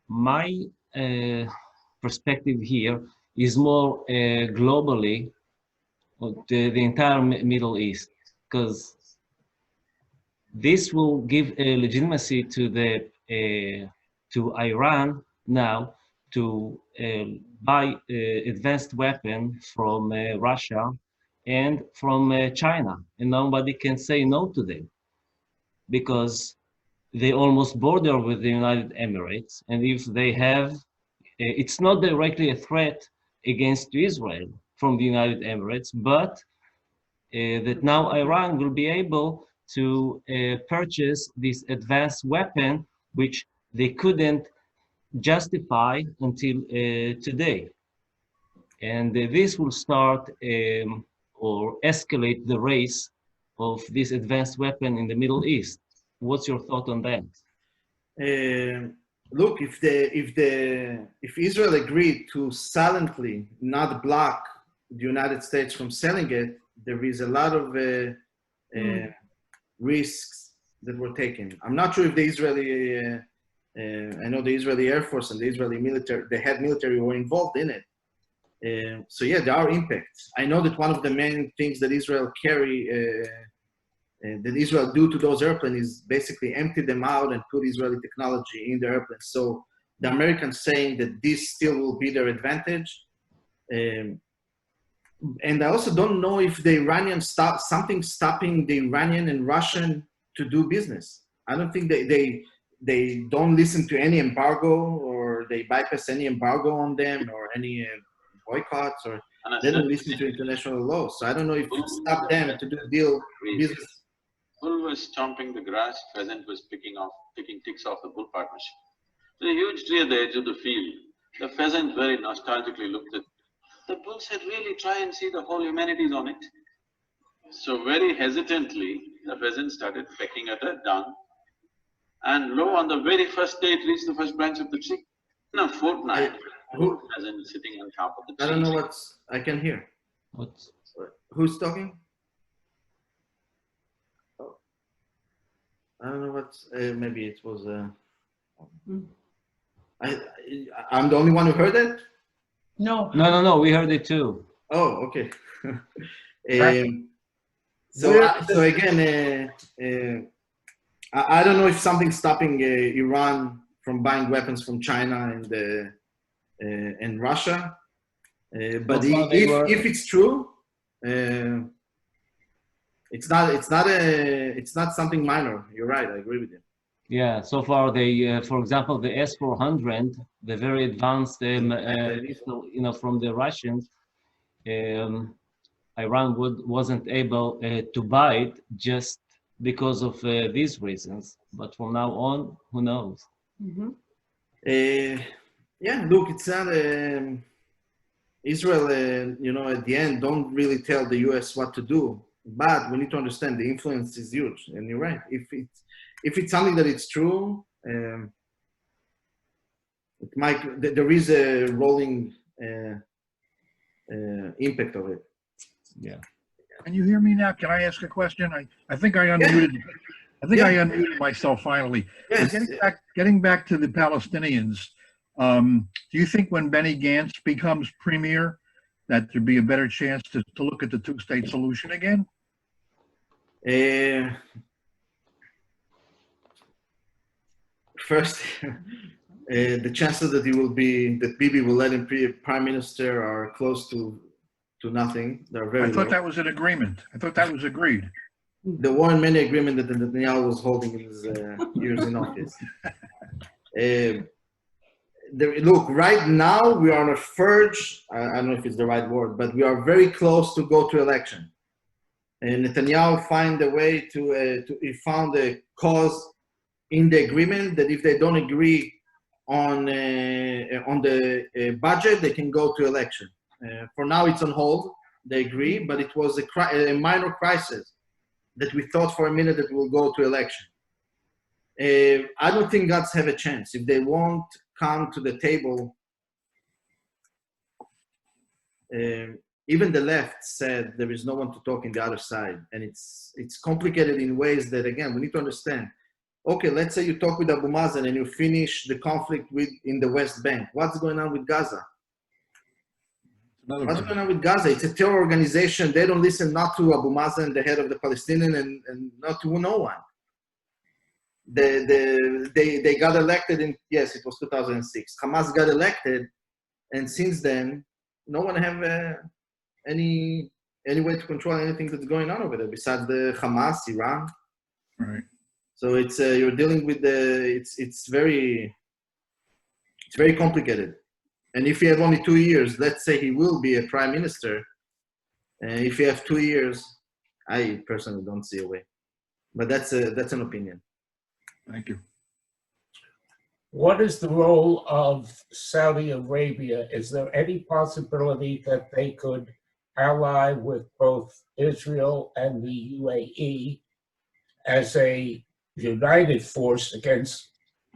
Speaker 10: My perspective here is more globally of the entire Middle East, because this will give a legitimacy to the to Iran now to buy advanced weapon from Russia and from China, and nobody can say no to them because they almost border with the United Emirates, and if they have, it's not directly a threat against Israel. from the United Emirates, but that now Iran will be able to purchase this advanced weapon, which they couldn't justify until today. And this will start or escalate the race of this advanced weapon in the Middle East. What's your thought on that?
Speaker 2: Look, if Israel agreed to silently not block the United States from selling it, there is a lot of risks that were taken. I'm not sure if the Israeli, I know the Israeli Air Force and the Israeli military, the head military were involved in it. So yeah, there are impacts. I know that one of the main things that Israel that Israel do to those airplanes is basically empty them out and put Israeli technology in the airplanes. So the Americans saying that this still will be their advantage. And I also don't know if the Iranians something stopping the Iranian and Russian to do business. I don't think they don't listen to any embargo, or they bypass any embargo on them, or any boycotts, or they don't listen to international law. So I don't know if it stopped them to do business.
Speaker 11: Bull was chomping the grass, pheasant was picking ticks off the bull partnership. There's a huge tree at the edge of the field. The pheasant very nostalgically looked at. The bull said, really try and see the whole humanities on it. So very hesitantly, the pheasant started pecking at a dung. And lo, on the very first day, it reached the first branch of the tree. In a fortnight, the pheasant is sitting on top of the tree.
Speaker 2: I don't know what's, I can hear.
Speaker 10: What's
Speaker 2: Who's talking? Oh. I don't know what's, maybe it was, I'm the only one who heard it?
Speaker 10: No, we heard it too.
Speaker 2: Oh, okay. So again, I don't know if something's stopping Iran from buying weapons from China and Russia, but if it's true, it's not something minor. You're right. I agree with you.
Speaker 10: Yeah, so far they, for example, the S-400, the very advanced missile, from the Russians, Iran wasn't able to buy it just because of these reasons. But from now on, who knows?
Speaker 1: Mm-hmm.
Speaker 2: Yeah, look, it's not Israel. At the end, don't really tell the U.S. what to do. But we need to understand the influence is huge, and you're right. If it's something that it's true, it might. There is a rolling impact of it.
Speaker 10: Yeah.
Speaker 12: Can you hear me now? Can I ask a question? I think I unmuted. I think I unmuted myself finally.
Speaker 2: Yes.
Speaker 12: Getting back to the Palestinians, do you think when Benny Gantz becomes premier, that there'd be a better chance to look at the two-state solution again?
Speaker 2: First, the chances that Bibi will let him be prime minister are close to nothing. They're very
Speaker 12: I thought
Speaker 2: low.
Speaker 12: that was an agreement. I thought that was agreed.
Speaker 2: There weren't many agreements that Netanyahu was holding in his years in office. Look, right now we are on a verge. I don't know if it's the right word, but we are very close to go to election. And Netanyahu found a way he found a cause in the agreement that if they don't agree on the budget, they can go to election. For now, it's on hold. They agree, but it was a minor crisis that we thought for a minute that we'll go to election. I don't think Gats have a chance. If they won't come to the table, even the left said there is no one to talk in the other side. And it's complicated in ways that, again, we need to understand. Okay, let's say you talk with Abu Mazen and you finish the conflict in the West Bank. What's going on with Gaza? What's going on with Gaza? It's a terror organization. They don't listen not to Abu Mazen, the head of the Palestinian, and not to no one. They got elected in, yes, it was 2006. Hamas got elected, and since then, no one have any way to control anything that's going on over there besides the Hamas, Iran.
Speaker 12: Right.
Speaker 2: So it's you're dealing with it's very complicated. And if he had only 2 years, let's say he will be a prime minister, If you have 2 years, I personally don't see a way. But that's an opinion.
Speaker 12: Thank you.
Speaker 5: What is the role of Saudi Arabia? Is there any possibility that they could ally with both Israel and the UAE as a united force against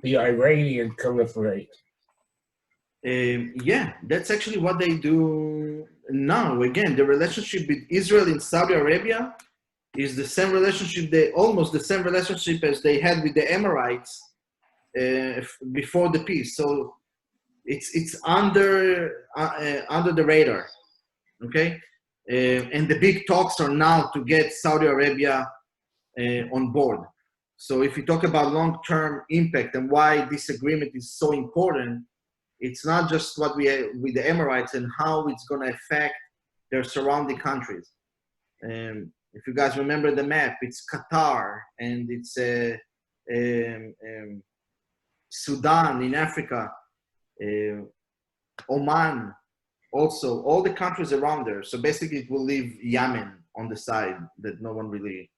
Speaker 5: the Iranian caliphate?
Speaker 2: Yeah, that's actually what they do now. Again, the relationship with Israel and Saudi Arabia is the same relationship, almost the same relationship as they had with the Emirates before the peace. So it's under the radar, okay? And the big talks are now to get Saudi Arabia on board. So if you talk about long-term impact and why this agreement is so important, it's not just what we have with the Emirates and how it's going to affect their surrounding countries. If you guys remember the map, it's Qatar and it's Sudan in Africa, Oman, also all the countries around there. So basically it will leave Yemen on the side that no one really,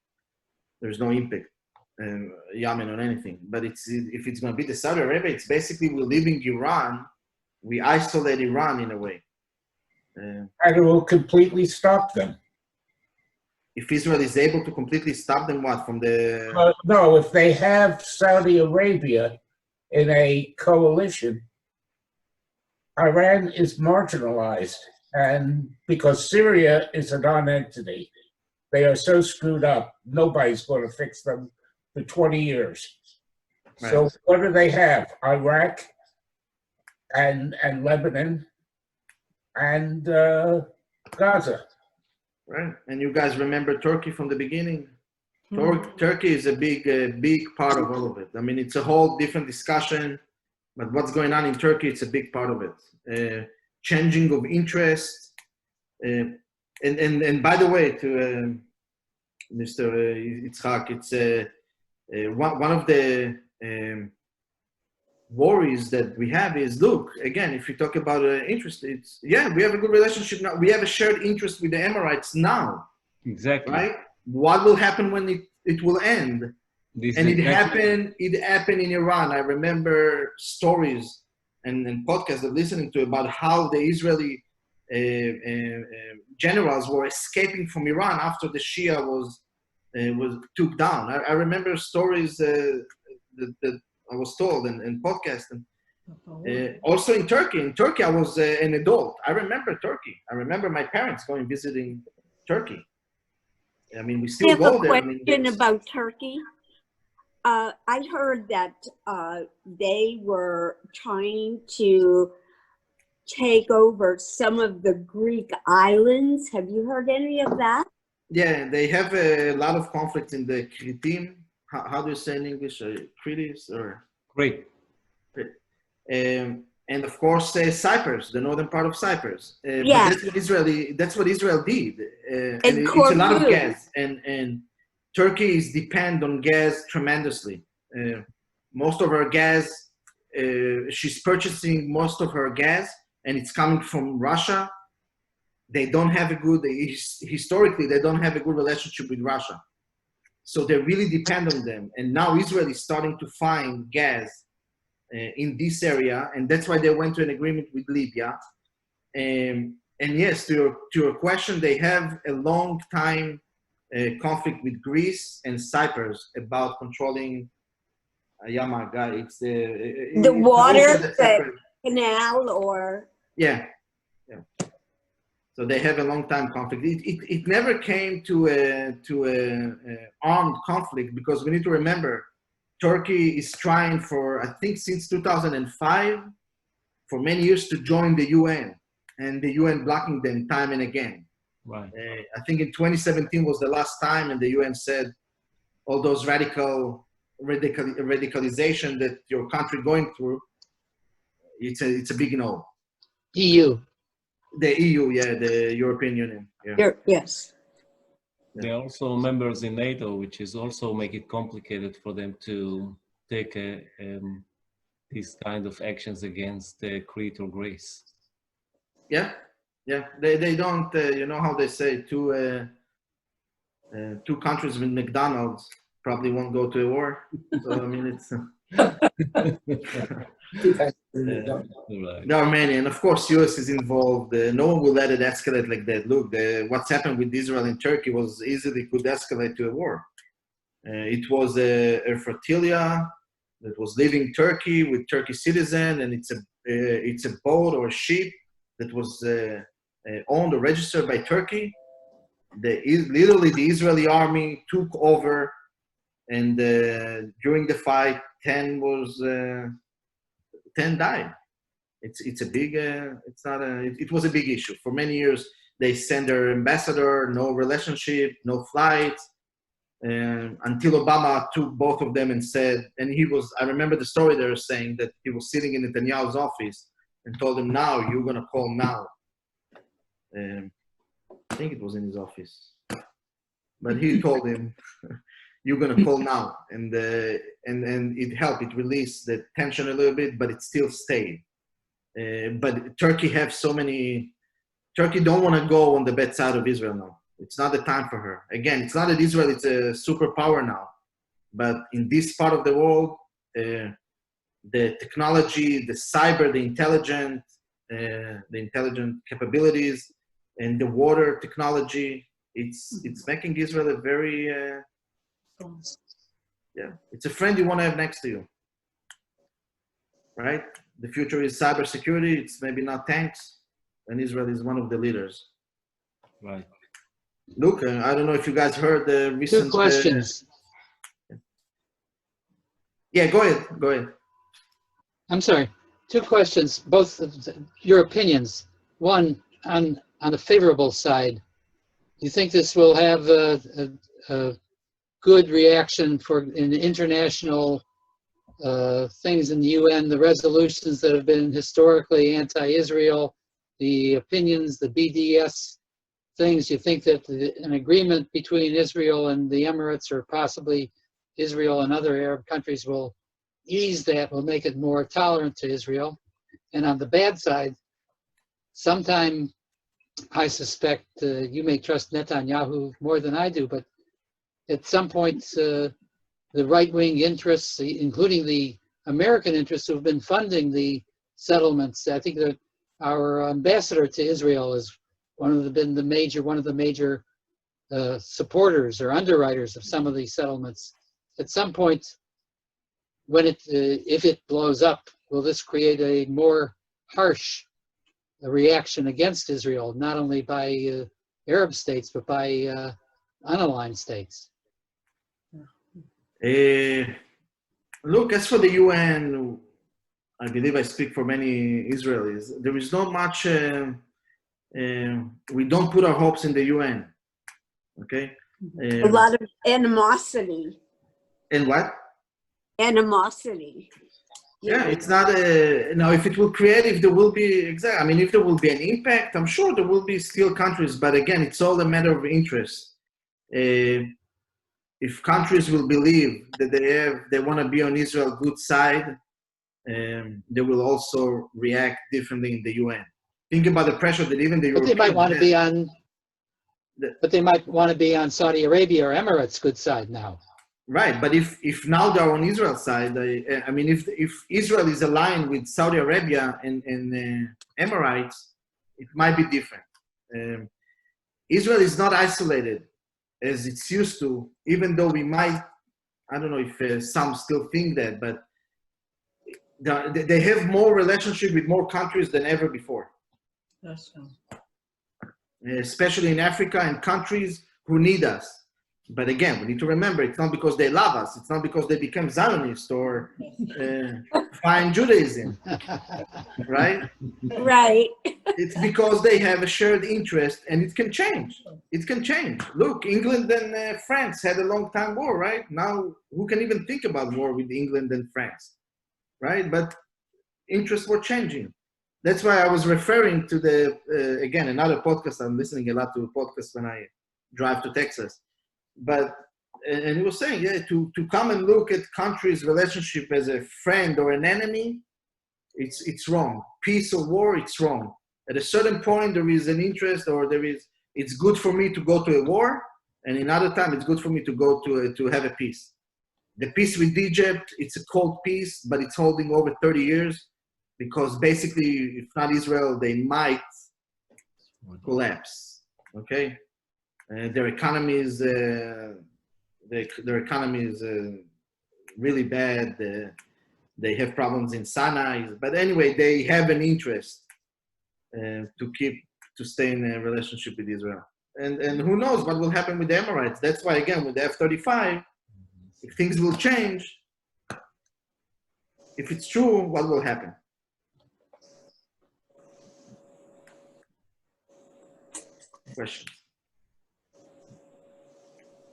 Speaker 2: there's no impact. Yemen on anything, but if it's going to be the Saudi Arabia, it's basically we're leaving Iran, we isolate Iran in a way.
Speaker 5: And it will completely stop them.
Speaker 2: If Israel is able to completely stop them, what from the?
Speaker 5: No, if they have Saudi Arabia in a coalition, Iran is marginalized, and because Syria is a non-entity, they are so screwed up. Nobody's going to fix them for 20 years.
Speaker 2: Right.
Speaker 5: So what do they have? Iraq and Lebanon and Gaza.
Speaker 2: Right, and you guys remember Turkey from the beginning. Turkey is a big part of all of it. I mean, it's a whole different discussion, but what's going on in Turkey, it's a big part of it. Changing of interest, and by the way, to Mr. Yitzhak, it's one of the worries that we have is, look, again, if you talk about interest, it's, yeah, we have a good relationship now. We have a shared interest with the Emirates now.
Speaker 10: Exactly.
Speaker 2: Right? What will happen when it will end? It happened in Iran. I remember stories and podcasts I'm listening to about how the Israeli generals were escaping from Iran after the Shia was took down. I remember stories that I was told in podcasts. Also in Turkey. In Turkey, I was an adult. I remember Turkey. I remember my parents going visiting Turkey. I mean, we still go there.
Speaker 13: I have a question about Turkey. I heard that they were trying to take over some of the Greek islands. Have you heard any of that?
Speaker 2: Yeah, they have a lot of conflict in the Kritim. How do you say in English? Kritis or?
Speaker 10: Great.
Speaker 2: And of course, Cyprus, the northern part of Cyprus.
Speaker 13: Yeah.
Speaker 2: But that's what Israel did. And it's a lot of gas. And Turkey is dependent on gas tremendously. Most of her gas, she's purchasing most of her gas, and it's coming from Russia. They don't have historically, they don't have a good relationship with Russia. So they really depend on them. And now Israel is starting to find gas in this area, and that's why they went to an agreement with Libya. And yes, to your question, they have a long time conflict with Greece and Cyprus about controlling Yamaga. It's
Speaker 13: the water, the canal, or
Speaker 2: yeah. So they have a long time conflict. It never came to a armed conflict, because we need to remember, Turkey is trying for, I think since 2005, for many years to join the UN, and the UN blocking them time and again.
Speaker 10: Right.
Speaker 2: I think in 2017 was the last time, and the UN said all those radicalization that your country going through, it's a big no.
Speaker 14: EU.
Speaker 2: The EU, yeah, the European Union. Yeah.
Speaker 13: Yes.
Speaker 10: They're also members in NATO, which is also make it complicated for them to take these kind of actions against Crete or Greece.
Speaker 2: Yeah, Yeah, they don't, you know how they say, two countries with McDonald's probably won't go to a war. So, I mean, it's... There are many, and of course, US is involved. No one will let it escalate like that. Look, what's happened with Israel and Turkey was easily could escalate to a war. It was a flotilla that was leaving Turkey with Turkish citizen, and it's a boat or a ship that was owned or registered by Turkey. Literally, the Israeli army took over, and during the fight, 10 died. It's a big. It's not a. It was a big issue for many years. They sent their ambassador, no relationship, no flights. Until Obama took both of them and said, and he was, I remember the story they were saying that he was sitting in Netanyahu's office and told him, now, you're going to call now. I think it was in his office. But he told him, you're going to call now. And it helped, it released the tension a little bit, but it still stayed. But Turkey have so many, Turkey don't want to go on the bad side of Israel now. It's not the time for her. Again, it's not that Israel is a superpower now, but in this part of the world, the technology, the cyber, the intelligent capabilities, and the water technology, it's making Israel a very, yeah, it's a friend you want to have next to you, right? The future is cybersecurity. It's maybe not tanks, and Israel is one of the leaders.
Speaker 10: Right.
Speaker 2: Look, I don't know if you guys heard the recent...
Speaker 14: Two questions.
Speaker 2: Yeah, go ahead.
Speaker 14: I'm sorry. Two questions, both of your opinions. One, on the favorable side, do you think this will have a good reaction in international things in the UN, the resolutions that have been historically anti-Israel, the opinions, the BDS things? You think that an agreement between Israel and the Emirates, or possibly Israel and other Arab countries, will ease that, will make it more tolerant to Israel? And on the bad side, sometime I suspect you may trust Netanyahu more than I do, but at some point the right-wing interests, including the American interests who have been funding the settlements, I think that our ambassador to Israel is one of the major supporters or underwriters of some of these settlements. At some point, when if it blows up, will this create a more harsh reaction against Israel, not only by Arab states, but by unaligned states?
Speaker 2: Look, as for the UN, I believe I speak for many Israelis. There is not much, we don't put our hopes in the UN, okay?
Speaker 13: A lot of animosity.
Speaker 2: And what?
Speaker 13: Animosity.
Speaker 2: Yeah, it's not now if it will create, if there will be, I mean, if there will be an impact, I'm sure there will be still countries, but again, it's all a matter of interest. If countries will believe that they want to be on Israel's good side, they will also react differently in the UN. Think about the pressure that even the Europeans...
Speaker 14: But they might want to be on, but they might want to be on Saudi Arabia or Emirates' good side now.
Speaker 2: Right, but if now they're on Israel's side, I mean, if Israel is aligned with Saudi Arabia and Emirates, it might be different. Israel is not isolated as it's used to, even though we might, I don't know if some still think that, but they have more relationship with more countries than ever before.
Speaker 15: That's so.
Speaker 2: Especially in Africa and countries who need us. But again, we need to remember, it's not because they love us. It's not because they become Zionists or find Judaism, right?
Speaker 13: Right.
Speaker 2: It's because they have a shared interest, and it can change. It can change. Look, England and France had a long time war, right? Now, who can even think about war with England and France, right? But interests were changing. That's why I was referring to the, again, another podcast. I'm listening a lot to podcasts when I drive to Texas. But, and he was saying, yeah, to come and look at countries' relationship as a friend or an enemy, it's wrong. Peace or war, it's wrong. At a certain point, there is an interest, or it's good for me to go to a war, and another time it's good for me to go to have a peace. The peace with Egypt, it's a cold peace, but it's holding over 30 years, because basically, if not Israel, they might collapse. Okay, their economy is really bad. They have problems in Sinai, but anyway, they have an interest to stay in a relationship with Israel. And who knows what will happen with the Emirates? That's why, again, with the F-35, if things will change, if it's true, what will happen? Questions?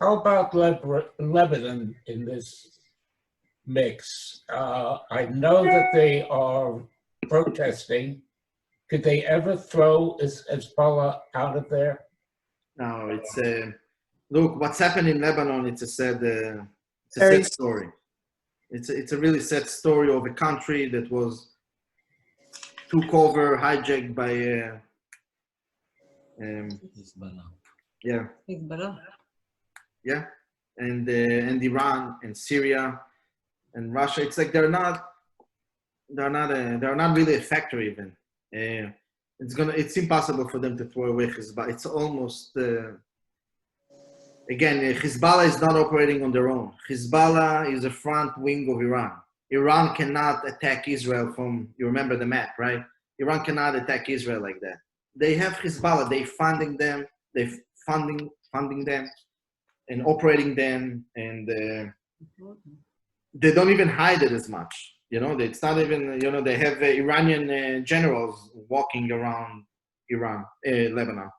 Speaker 5: How about Lebanon in this mix? I know that they are protesting. Could they ever throw Hezbollah out of there?
Speaker 2: No, it's look, what's happened in Lebanon, it's a sad story. It's a really sad story of a country that was took over, hijacked by and Iran and Syria and Russia. It's like they're not really a factor even. It's impossible for them to throw away Hezbollah. It's almost again, Hezbollah is not operating on their own. Hezbollah is a front wing of Iran. Iran cannot attack Israel from, you remember the map, right? Iran cannot attack Israel like that. They have Hezbollah, they're funding them and operating them, and they don't even hide it as much. You know, it's not even, you know, they have Iranian generals walking around Lebanon.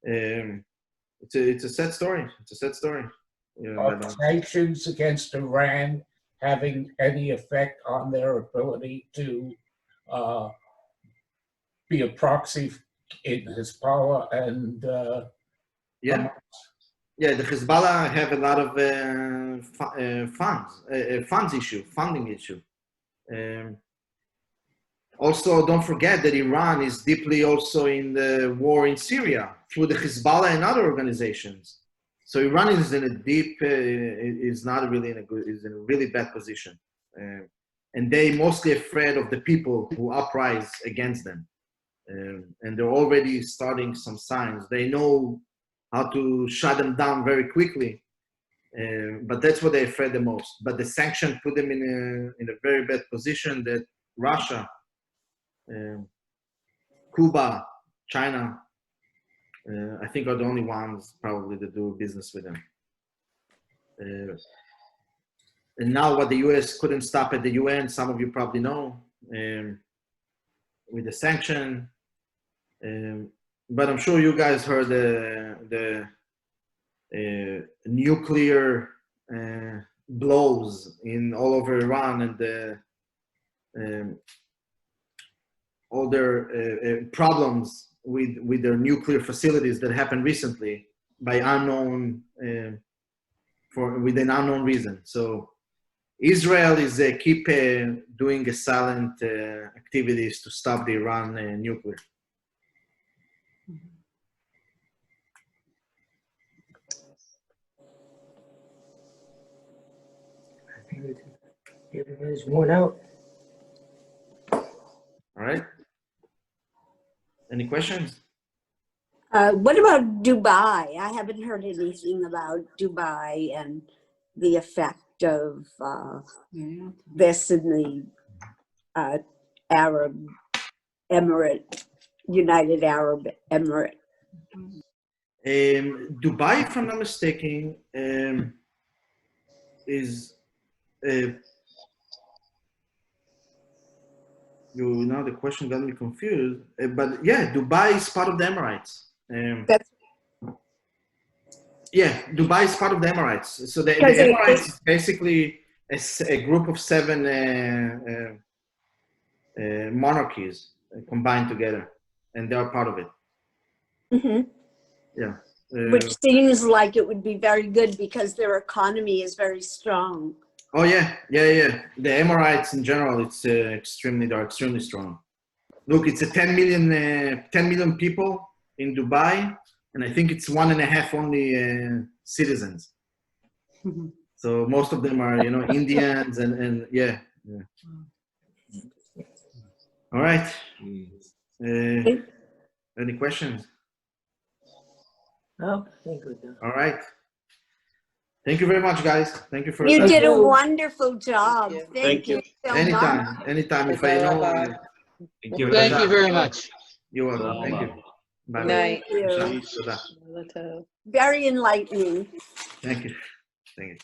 Speaker 2: It's a sad story. It's a sad story.
Speaker 5: Are sanctions against Iran having any effect on their ability to be a proxy in Hezbollah and
Speaker 2: Hamas? Yeah, the Hezbollah have a lot of funding issue. Also, don't forget that Iran is deeply also in the war in Syria through the Hezbollah and other organizations. So Iran is in a deep, is in a really bad position. And they mostly afraid of the people who uprise against them. And they're already starting some signs. They know how to shut them down very quickly. But that's what they're afraid the most. But the sanction put them in a very bad position that Russia, Cuba, China, I think are the only ones probably that do business with them. And now what the US couldn't stop at the UN, some of you probably know, with the sanction. But I'm sure you guys heard the nuclear blows in all over Iran and all their problems with their nuclear facilities that happened recently by with an unknown reason. So Israel is keep doing silent activities to stop the Iran nuclear.
Speaker 8: Everybody's worn out.
Speaker 2: All right. Any questions?
Speaker 13: What about Dubai? I haven't heard anything about Dubai and the effect of this in the Arab Emirate, United Arab Emirate.
Speaker 2: Dubai, if I'm not mistaken, is now the question got me confused. But yeah, Dubai is part of the Emirates. Yeah, Dubai is part of the Emirates. So the Emirates is basically a group of 7 monarchies combined together, and they are part of it.
Speaker 13: Mm-hmm.
Speaker 2: Yeah.
Speaker 13: Which seems like it would be very good because their economy is very strong.
Speaker 2: Oh yeah. The Emirates in general, they're extremely strong. look, it's a 10 million people in Dubai, and I think it's 1.5 only citizens. So most of them are, Indians and yeah. All right. Any questions?
Speaker 8: No, I think we're done.
Speaker 2: All right. Thank you very much, guys. Thank you for
Speaker 13: You
Speaker 2: your time.
Speaker 13: did a wonderful job.
Speaker 6: Thank you.
Speaker 13: So much.
Speaker 2: Anytime. If I know.
Speaker 10: Thank you
Speaker 14: Thank you very much.
Speaker 2: You're welcome. Thank you. Bye.
Speaker 15: Night.
Speaker 13: Thank you. Very enlightening.
Speaker 2: Thank you. Thank you.